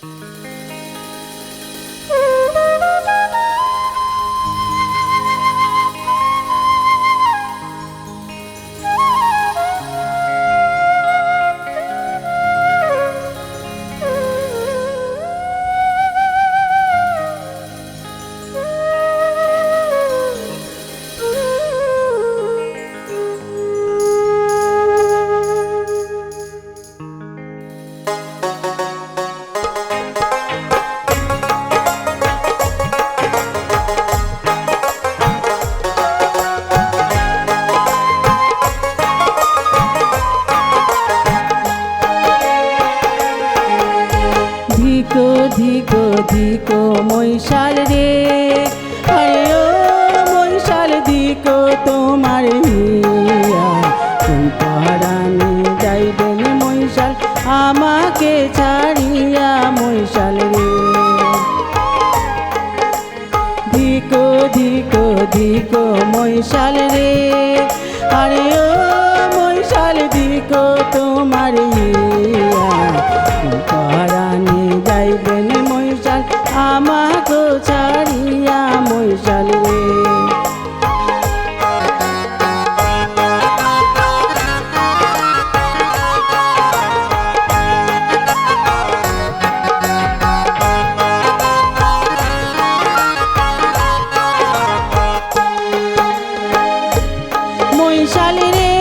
ধিকো ধিকো ধিকো মৈশাল রে, আরে ও মৈশাল ধিকো তোমার হিয়া, কোন পরাণে যাইবেন মৈশাল আমাকে ছাড়িয়া মৈশাল রে। ধিকো ধিকো ধিকো মৈশাল রে, আরে ও মৈশাল ধিকো তোমার হিয়া, কোন পরাণে যাইবেন মৈশাল আমাকে ছাড়িয়া মৈশাল রে। মৈশাল রে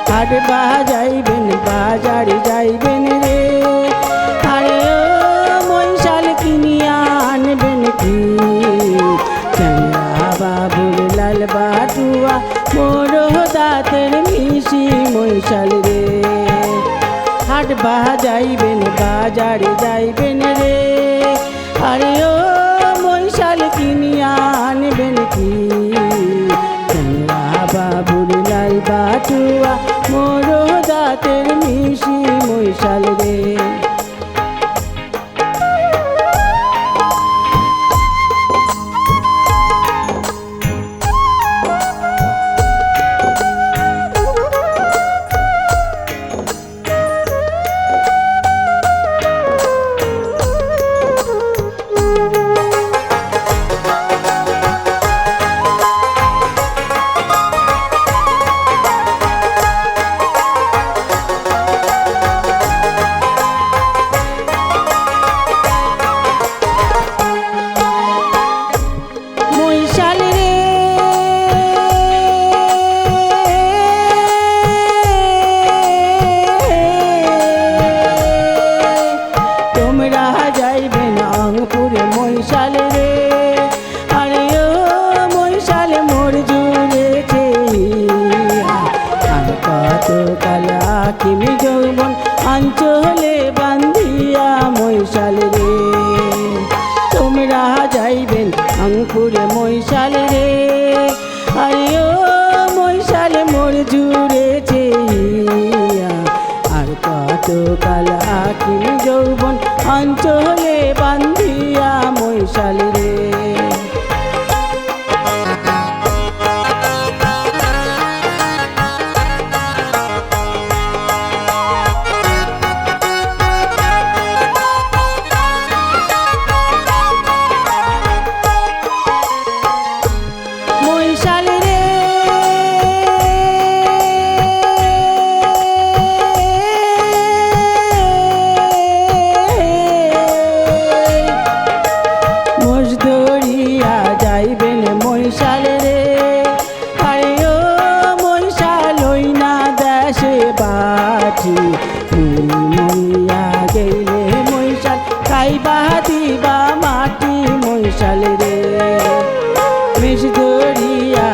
হাট বাজাইবেন বাজার যাইবেন রে, আরে ও মৈশাল কিনিয়া আনবেন কি, চ্যাংড়া বাবুর লাল বাটুয়া মোর দাঁতের মিশি মৈশাল রে। হাট বাজাইবেন বাজার যাইবেন রে, আরে ও মৈশাল কিনিয়া আনবেন কি, চ্যাংড়া বাবুর লাল বাটুয়া মোর দাঁতের মিশি মৈশাল রে। মৈশাল রে, আরে ও মৈশাল মোর জুড়েছে আর কত কাল আকিমি যৌবন আঞ্চলে বান্ধিয়া মৈশাল রে। তোমরা যাইবেন অঙ্কুরে মৈশাল রে, আরে ও মৈশাল মোর জুড়েছে আর কত কাল আকিমি যৌবন অঞ্চলে বান্ধিয়া মৈশাল রে। মৈশাল রে মজদুরিয়া যাইবেন মৈশাল রে, আরে ও মৈশাল ওই না দেশে বাটি, মরিয়া গেলে মৈশাল খাইবা দিবা মাটি মৈশাল রে। মজদুরিয়া